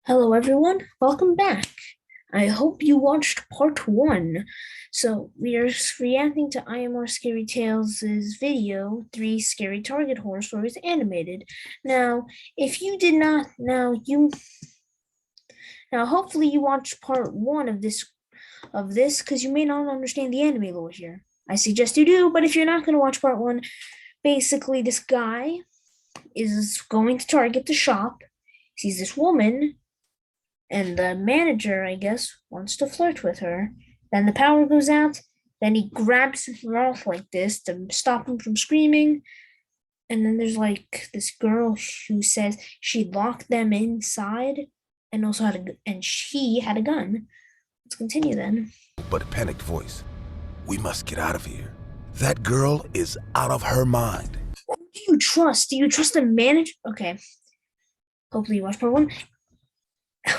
Hello, everyone. Welcome back. I hope you watched part one. So, we are reacting to IMR Scary Tales' video, 3 Scary Target Horror Stories Animated. Now, if you did not, hopefully you watched part one of this, because you may not understand the anime lore here. I suggest you do, but if you're not going to watch part one, basically, this guy is going to Target the shop, sees this woman, and the manager, I guess, wants to flirt with her. Then the power goes out. Then he grabs her off like this to stop him from screaming. And then there's like this girl who says she locked them inside and also she had a gun. Let's continue then. But a panicked voice. We must get out of here. That girl is out of her mind. Who do you trust? Do you trust the manager? Okay. Hopefully you watch part one.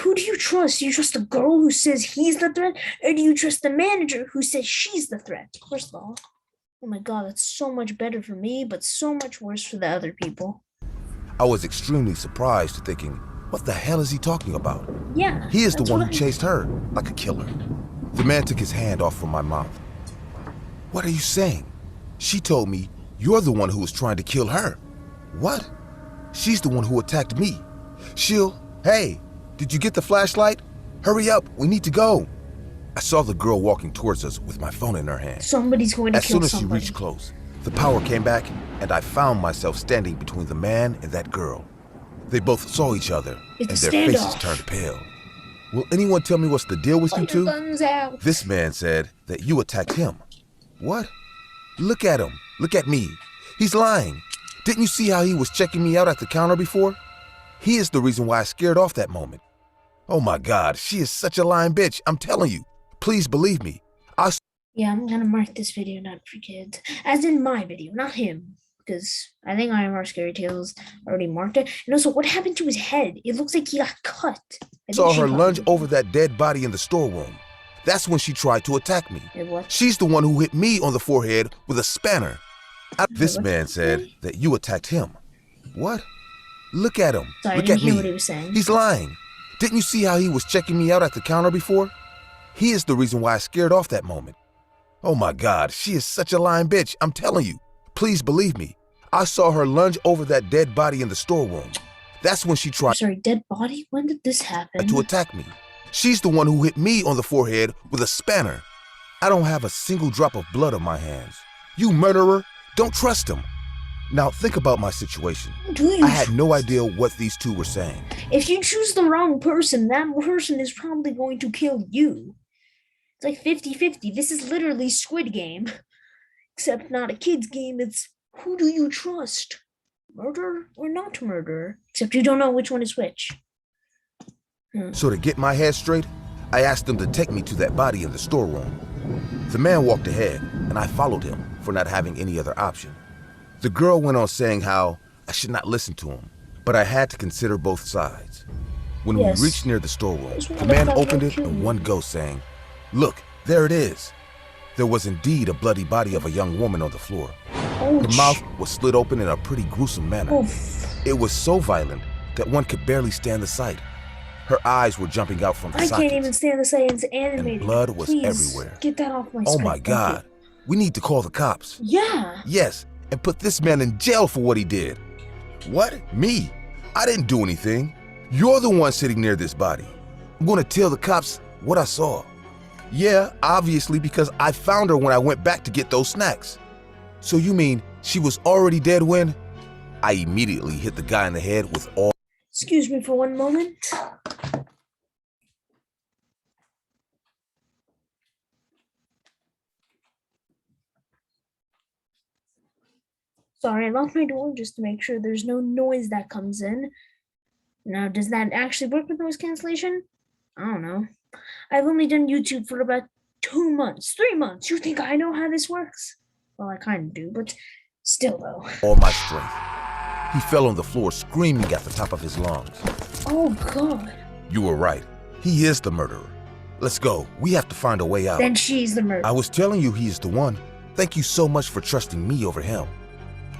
Who do you trust? Do you trust the girl who says he's the threat? Or do you trust the manager who says she's the threat? First of all, oh my god, that's so much better for me, but so much worse for the other people. I was extremely surprised, thinking, what the hell is he talking about? Yeah. He is the one who chased her, like a killer. The man took his hand off from my mouth. What are you saying? She told me you're the one who was trying to kill her. What? She's the one who attacked me. Hey, did you get the flashlight? Hurry up, we need to go. I saw the girl walking towards us with my phone in her hand. Somebody's going to kill somebody. As soon as she reached close, the power came back and I found myself standing between the man and that girl. They both saw each other and their faces turned pale. Will anyone tell me what's the deal with you two? Guns out. This man said that you attacked him. What? Look at him. Look at me. He's lying. Didn't you see how he was checking me out at the counter before? He is the reason why I scared off that moment. Oh my God, she is such a lying bitch. I'm telling you. Please believe me. Yeah, I'm gonna mark this video not for kids. As in my video, not him. Because I think IMR Scary Tales already marked it. And also, what happened to his head? It looks like he got cut. Saw her lunge over that dead body in the storeroom. That's when she tried to attack me. She's the one who hit me on the forehead with a spanner. This man said that you attacked him. What? Look at him. Sorry, Look at me. What he was saying. He's lying. Didn't you see how he was checking me out at the counter before? He is the reason why I scared off that moment. Oh my God, she is such a lying bitch. I'm telling you. Please believe me. I saw her lunge over that dead body in the storeroom. That's when she tried. Sorry, dead body? When did this happen? To attack me. She's the one who hit me on the forehead with a spanner. I don't have a single drop of blood on my hands. You murderer, don't trust him. Now think about my situation. I had no idea what these two were saying. If you choose the wrong person, that person is probably going to kill you. It's like 50-50. This is literally Squid Game. Except not a kid's game, it's who do you trust? Murder or not murder? Except you don't know which one is which. So to get my head straight, I asked them to take me to that body in the storeroom. The man walked ahead, and I followed him for not having any other option. The girl went on saying how I should not listen to him, but I had to consider both sides. When we reached near the storeroom, the man opened it in one go saying, "Look, there it is." There was indeed a bloody body of a young woman on the floor. Her mouth was slit open in a pretty gruesome manner. It was so violent that one could barely stand the sight. Her eyes were jumping out from the sockets. I can't even stand the sight. It's animated. And blood was everywhere. Get that off my screen. Oh my God. We need to call the cops. Yeah. Yes, and put this man in jail for what he did. What? Me? I didn't do anything. You're the one sitting near this body. I'm gonna tell the cops what I saw. Yeah, obviously, because I found her when I went back to get those snacks. So you mean she was already dead when? I immediately hit the guy in the head with all... Excuse me for one moment. Sorry, I locked my door just to make sure there's no noise that comes in. Now, does that actually work with noise cancellation? I don't know. I've only done YouTube for about 2 months, 3 months. You think I know how this works? Well, I kind of do, but still, though. All my strength. He fell on the floor screaming at the top of his lungs. Oh, God. You were right. He is the murderer. Let's go. We have to find a way out. Then she's the murderer. I was telling you he is the one. Thank you so much for trusting me over him.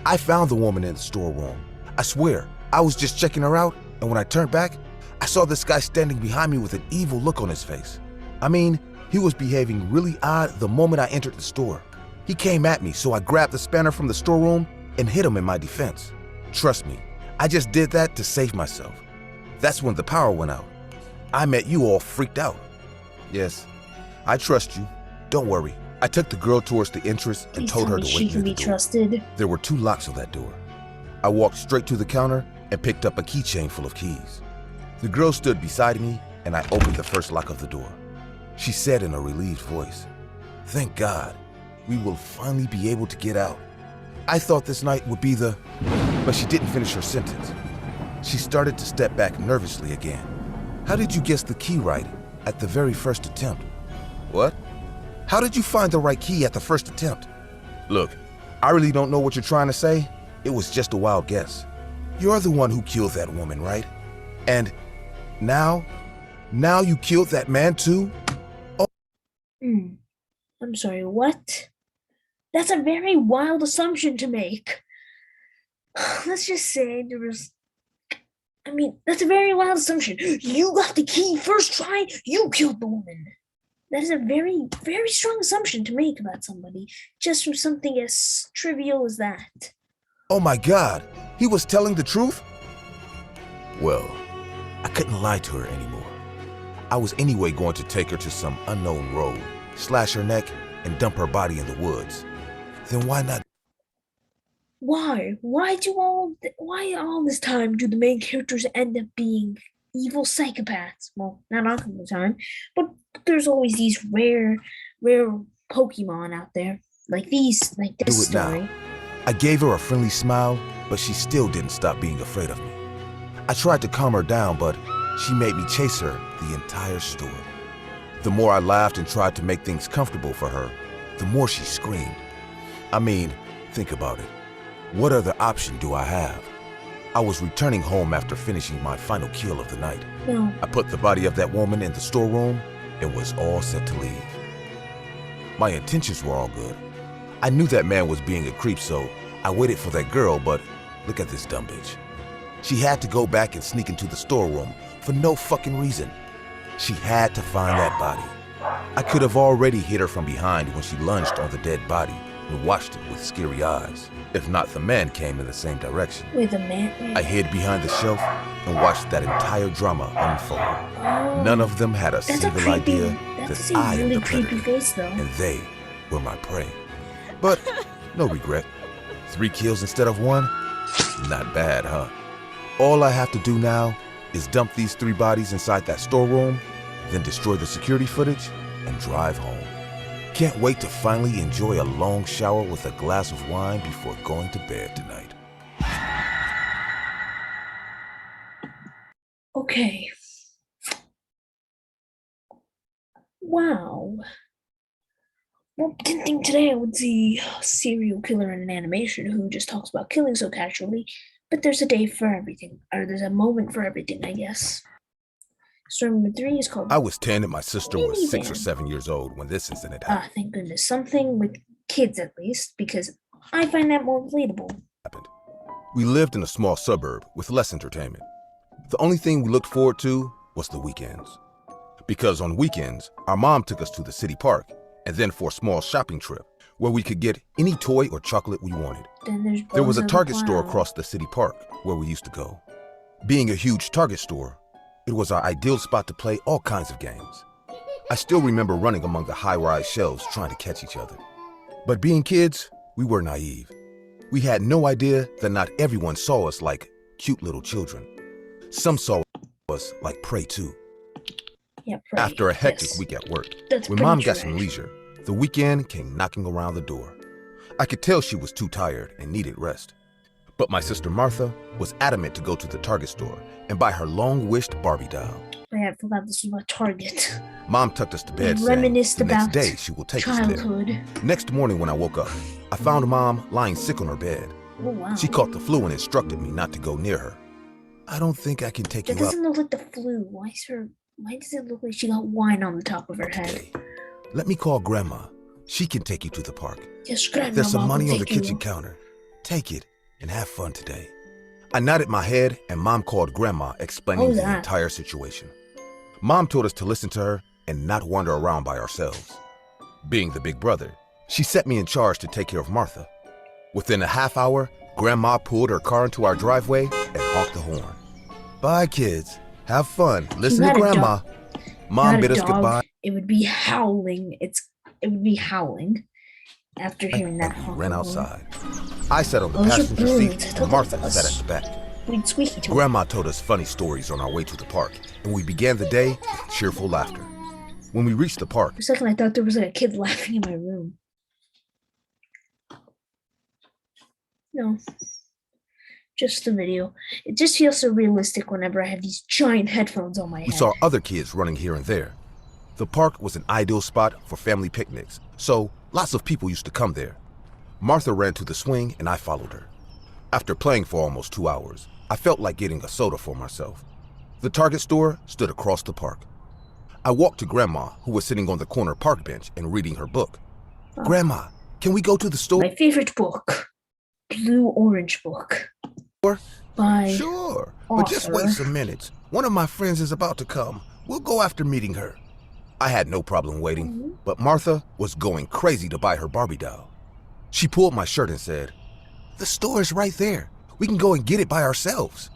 I found the woman in the storeroom. I swear, I was just checking her out, and when I turned back, I saw this guy standing behind me with an evil look on his face. I mean, he was behaving really odd the moment I entered the store. He came at me, so I grabbed the spanner from the storeroom and hit him in my defense. Trust me, I just did that to save myself. That's when the power went out. I met you all freaked out. Yes, I trust you. Don't worry. I took the girl towards the entrance and told her to wait near the door. Trusted. There were 2 locks on that door. I walked straight to the counter and picked up a keychain full of keys. The girl stood beside me and I opened the first lock of the door. She said in a relieved voice, "Thank God, we will finally be able to get out." I thought this night would be the... But she didn't finish her sentence. She started to step back nervously again. "How did you guess the key right at the very first attempt?" "What? How did you find the right key at the first attempt?" "Look, I really don't know what you're trying to say. It was just a wild guess. You're the one who killed that woman, right? And now you killed that man too?" Oh. I'm sorry, what? That's a very wild assumption to make. Let's just say that's a very wild assumption. You got the key first try, you killed the woman. That is a very, very strong assumption to make about somebody, just from something as trivial as that. Oh my God, he was telling the truth? Well, I couldn't lie to her anymore. I was anyway going to take her to some unknown road, slash her neck, and dump her body in the woods. Then why not? Why? Why all this time do the main characters end up being evil psychopaths? Well, not all the time, but there's always these rare Pokemon out there, like this story. Now. I gave her a friendly smile, but she still didn't stop being afraid of me. I tried to calm her down, but she made me chase her the entire store. The more I laughed and tried to make things comfortable for her, the more she screamed. I mean, think about it. What other option do I have? I was returning home after finishing my final kill of the night. No. I put the body of that woman in the storeroom and was all set to leave. My intentions were all good. I knew that man was being a creep, so I waited for that girl, but look at this dumb bitch. She had to go back and sneak into the storeroom for no fucking reason. She had to find that body. I could have already hit her from behind when she lunged on the dead body and watched it with scary eyes, if not the man came in the same direction. Wait, the man? I hid behind the shelf and watched that entire drama unfold. Oh, None of them had a single idea that I am the predator, face, and they were my prey. But no regret. 3 kills instead of 1? Not bad, huh? All I have to do now is dump these 3 bodies inside that storeroom, then destroy the security footage and drive home. Can't wait to finally enjoy a long shower with a glass of wine before going to bed tonight. Okay. Wow. Well, didn't think today I would see a serial killer in an animation who just talks about killing so casually, but there's a day for everything, or there's a moment for everything, I guess. Story number 3 is called... I was 10 and my sister was 6 or 7 years old when this incident happened. Thank goodness. Something with kids, at least, because I find that more relatable. We lived in a small suburb with less entertainment. The only thing we looked forward to was the weekends. Because on weekends, our mom took us to the city park and then for a small shopping trip where we could get any toy or chocolate we wanted. There was a Target store across the city park where we used to go. Being a huge Target store, it was our ideal spot to play all kinds of games. I still remember running among the high-rise shelves trying to catch each other. But being kids, we were naive. We had no idea that not everyone saw us like cute little children. Some saw us like prey too. Yeah, prey. After a hectic week at work, when Mom got some leisure, the weekend came knocking around the door. I could tell she was too tired and needed rest. But my sister Martha was adamant to go to the Target store and buy her long-wished Barbie doll. I forgot this was about Target. Mom tucked us to bed saying the next day she will take us there. Next morning when I woke up, I found Mom lying sick on her bed. Oh, wow. She caught the flu and instructed me not to go near her. I don't think I can take you up. That doesn't look like the flu. Why does it look like she got wine on the top of her head? Let me call Grandma. She can take you to the park. Yes, Grandma. There's some money on the kitchen counter. Take it and have fun today. I nodded my head and Mom called Grandma, explaining the entire situation. Mom told us to listen to her and not wander around by ourselves. Being the big brother, she set me in charge to take care of Martha. Within a half hour, Grandma pulled her car into our driveway and honked the horn. Bye, kids. Have fun. Listen to Grandma. Mom bid us goodbye. It would be howling. It would be howling after hearing that honk. We ran outside. I sat on the passenger seat and Martha sat at the back. We'd squeaky to Grandma told us funny stories on our way to the park, and we began the day with cheerful laughter. When we reached the park, for a second I thought there was like a kid laughing in my room. No, just the video. It just feels so realistic whenever I have these giant headphones on my head. We saw other kids running here and there. The park was an ideal spot for family picnics, so lots of people used to come there. Martha ran to the swing and I followed her. After playing for almost 2 hours, I felt like getting a soda for myself. The Target store stood across the park. I walked to Grandma, who was sitting on the corner park bench and reading her book. Grandma, can we go to the store? My favorite book. Blue Orange book. Sure, but just wait some minutes. One of my friends is about to come. We'll go after meeting her. I had no problem waiting, but Martha was going crazy to buy her Barbie doll. She pulled my shirt and said, "The store is right there. We can go and get it by ourselves."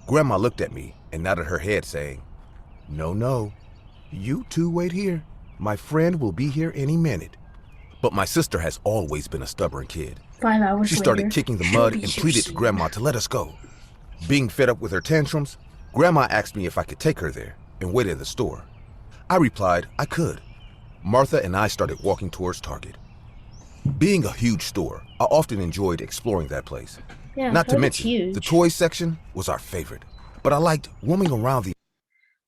Grandma looked at me and nodded her head saying, No, you two wait here. My friend will be here any minute." But my sister has always been a stubborn kid. 5 hours She started later, kicking the mud and pleaded to Grandma to let us go. Being fed up with her tantrums, Grandma asked me if I could take her there and wait in the store. I replied I could. Martha and I started walking towards Target. Being a huge store, I often enjoyed exploring that place. Yeah, not to mention, the toys section was our favorite, but I liked roaming around the...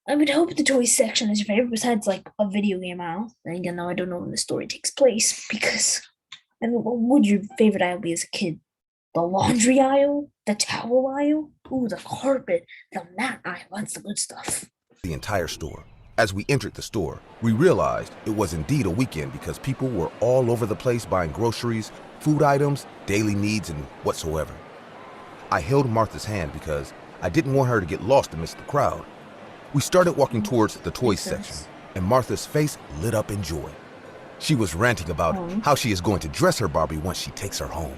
I would hope the toys section is your favorite besides like a video game aisle. And again, though, I don't know when the story takes place because, I mean, what would your favorite aisle be as a kid? The laundry aisle? The towel aisle? Ooh, the carpet. The mat aisle. That's the good stuff. The entire store. As we entered the store, we realized it was indeed a weekend because people were all over the place buying groceries, food items, daily needs, and whatsoever. I held Martha's hand because I didn't want her to get lost amidst the crowd. We started walking towards the toys section, and Martha's face lit up in joy. She was ranting about how she is going to dress her Barbie once she takes her home.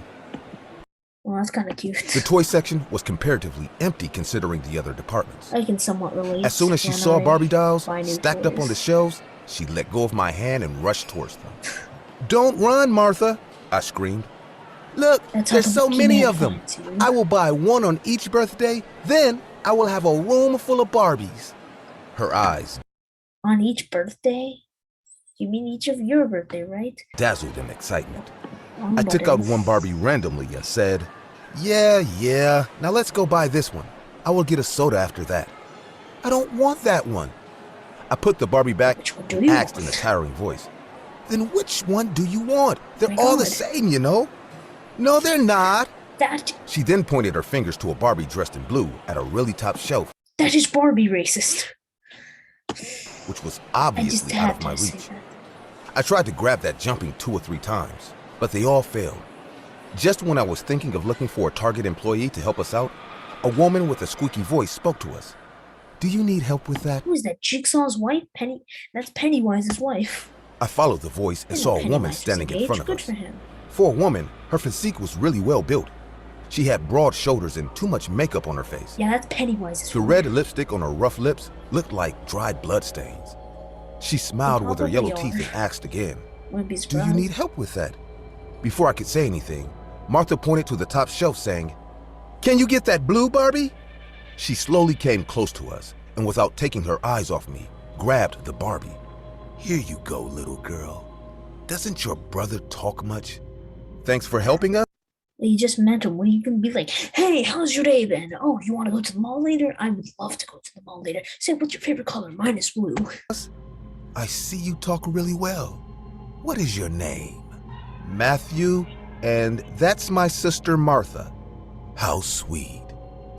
Well, that's kind of cute. The toy section was comparatively empty considering the other departments. I can somewhat relate. As soon as she saw Barbie dolls stacked up on the shelves, she let go of my hand and rushed towards them. "Don't run, Martha," I screamed. "Look, there's so many of them. I will buy one on each birthday, then I will have a room full of Barbies." Her eyes, on each birthday? You mean each of your birthday, right? Dazzled in excitement. I took out one Barbie randomly and said, Yeah, now let's go buy this one. I will get a soda after that." "I don't want that one." I put the Barbie back and asked in a tiring voice, "Then which one do you want? They're all the same, you know." "No, they're not." She then pointed her fingers to a Barbie dressed in blue at a really top shelf. That is Barbie racist. Which was obviously out of my reach. I tried to grab that jumping 2 or 3 times, but they all failed. Just when I was thinking of looking for a Target employee to help us out, a woman with a squeaky voice spoke to us. "Do you need help with that?" Who is that? Jigsaw's wife? That's Pennywise's wife. I followed the voice and saw a woman standing in front of us. For a woman, her physique was really well built. She had broad shoulders and too much makeup on her face. Yeah, that's Pennywise's wife. The red lipstick on her rough lips looked like dried bloodstains. She smiled with her yellow teeth and asked again, "Do you need help with that?" Before I could say anything, Martha pointed to the top shelf saying, "Can you get that blue Barbie?" She slowly came close to us and without taking her eyes off me, grabbed the Barbie. "Here you go, little girl. Doesn't your brother talk much? Thanks for helping us." You just met him. What are you going to be like? "Hey, how's your day then? Oh, you want to go to the mall later? I would love to go to the mall later. Say, what's your favorite color? Mine is blue." "I see you talk really well. What is your name?" "Matthew, and that's my sister Martha." "How sweet.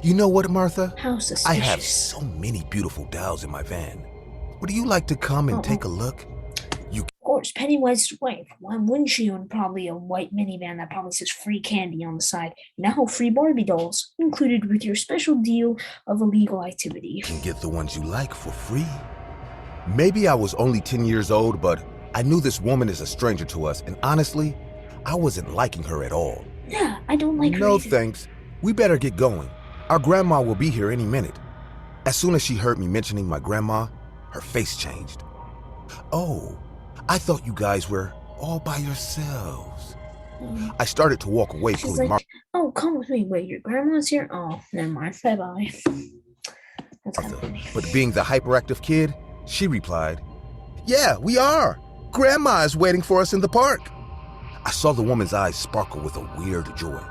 You know what, Martha? How suspicious. I have so many beautiful dolls in my van. Would you like to come and take a look?" Of course, Pennywise's wife. Why wouldn't she own probably a white minivan that probably says free candy on the side? Now free Barbie dolls, included with your special deal of illegal activity. You can get the ones you like for free. Maybe I was only 10 years old, but I knew this woman is a stranger to us, and honestly, I wasn't liking her at all. Yeah, I don't like her No either. thanks. We better get going. Our grandma will be here any minute. As soon as she heard me mentioning my grandma, her face changed. Oh, I thought you guys were all by yourselves. I started to walk away, She's pulling like, oh, come with me. Wait, your grandma's here? Oh, never mind. Bye-bye. That's kind of Martha. funny. But being the hyperactive kid, she replied, "Yeah, we are. Grandma is waiting for us in the park." I saw the woman's eyes sparkle with a weird joy.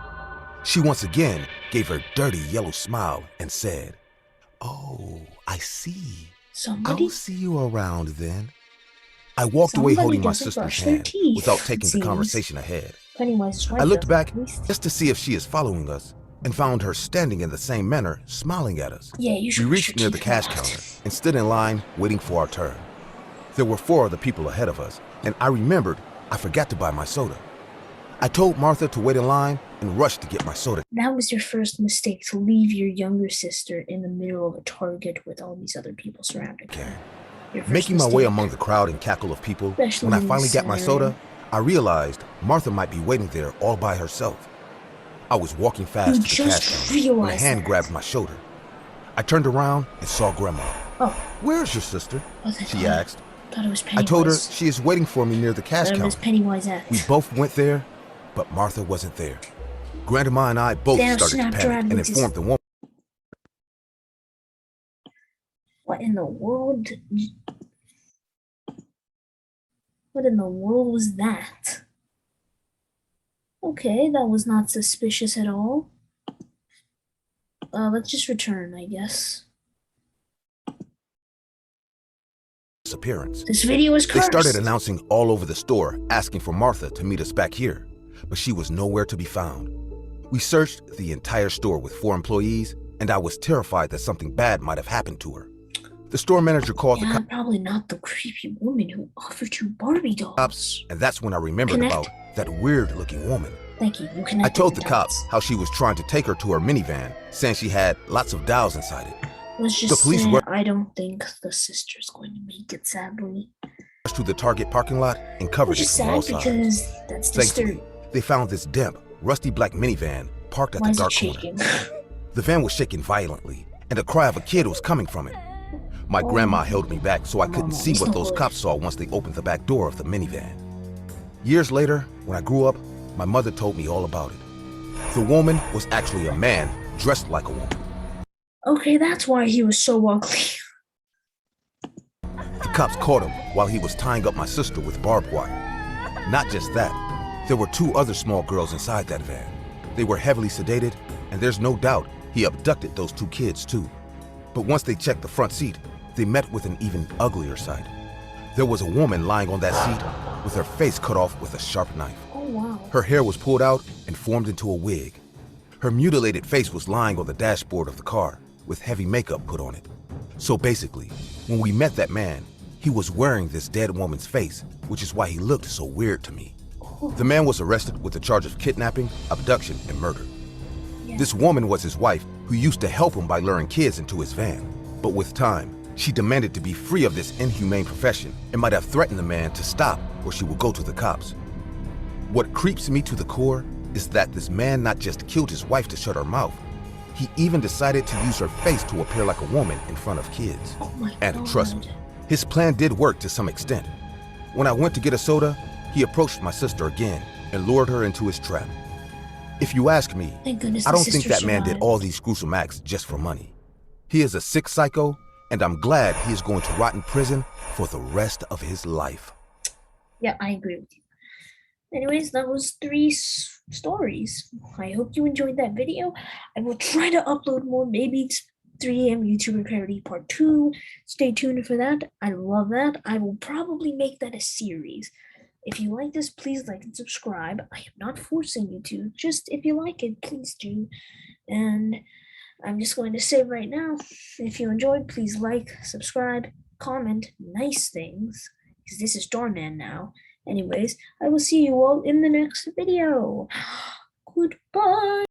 She once again gave her dirty yellow smile and said, "Oh, I see. Somebody I'll see you around then." I walked away holding my doesn't sister's brush their hand teeth, without taking the seems. conversation ahead. Pennywise's wife I looked doesn't back at least. just to see if she is following us and found her standing in the same manner, smiling at us. Yeah, you should We brush reached your near the teeth cash more. counter and stood in line waiting for our turn. There were 4 other people ahead of us, and I remembered I forgot to buy my soda. I told Martha to wait in line and rushed to get my soda. That was your first mistake, to leave your younger sister in the middle of a Target with all these other people surrounding her. Your first Making my way mistake. among the crowd and cackle of people, Especially when I in finally this got my scenario. soda, I realized Martha might be waiting there all by herself. I was walking You fast to the just cash counter when a realized hand that. grabbed my shoulder. I turned around and saw Grandma. Oh, "Where's your sister?" she asked. thought it was I Pennywise. told her she is waiting for me near the cash Thought it was counter. Pennywise at. We both went there, but Martha wasn't there. Grandma and I both Thanos started to snapped panic around and with his- informed the woman. What in the world? What in the world was that? Okay, that was not suspicious at all. Let's just return, I guess. Disappearance. This video is They cursed. started announcing all over the store, asking for Martha to meet us back here, but she was nowhere to be found. We searched the entire store with 4 employees, and I was terrified that something bad might have happened to her. The store manager called the Yeah, probably not the creepy woman who offered you Barbie dolls. cops, and that's when I remembered Connect. about that weird-looking woman. Thank you. You I connected told the dots. cops how she was trying to take her to her minivan, saying she had lots of dolls inside it. Let's just the police say were- I don't think the sister's going to make it, sadly. Rushed to the Target parking lot and covered Which it is from all sad sides. because that's Thankfully, disturbing. they found this damp, rusty black minivan parked at Why the is it dark corner. shaking? The van was shaking violently, and a cry of a kid was coming from it. My Oh. grandma held me back so I couldn't Mama, see it's what not those worth cops saw once they opened the back door of the minivan. Years later, when I grew up, my mother told me all about it. The woman was actually a man dressed like a woman. Okay, that's why he was so ugly. The cops caught him while he was tying up my sister with barbed wire. Not just that, there were 2 other small girls inside that van. They were heavily sedated, and there's no doubt he abducted those 2 kids too. But once they checked the front seat, they met with an even uglier sight. There was a woman lying on that seat with her face cut off with a sharp knife. Oh, wow. Her hair was pulled out and formed into a wig. Her mutilated face was lying on the dashboard of the car with heavy makeup put on it. So basically, when we met that man, he was wearing this dead woman's face, which is why he looked so weird to me. The man was arrested with the charge of kidnapping, abduction, and murder. Yeah. This woman was his wife, who used to help him by luring kids into his van. But with time, she demanded to be free of this inhumane profession and might have threatened the man to stop or she would go to the cops. What creeps me to the core is that this man not just killed his wife to shut her mouth, he even decided to use her face to appear like a woman in front of kids. Oh my And God. trust me, his plan did work to some extent. When I went to get a soda, he approached my sister again and lured her into his trap. If you ask me, Thank goodness I the don't think sister that man did survived. all these gruesome acts just for money. He is a sick psycho, and I'm glad he is going to rot in prison for the rest of his life. Yeah, I agree with you. Anyways, that was 3 stories. I hope you enjoyed that video. I will try to upload more. Maybe it's 3 a.m. YouTuber Clarity Part 2. Stay tuned for that. I love that. I will probably make that a series. If you like this, please like and subscribe. I am not forcing you to. Just if you like it, please do. And I'm just going to say right now, if you enjoyed, please like, subscribe, comment nice things, because this is Doorman now. Anyways, I will see you all in the next video. Goodbye.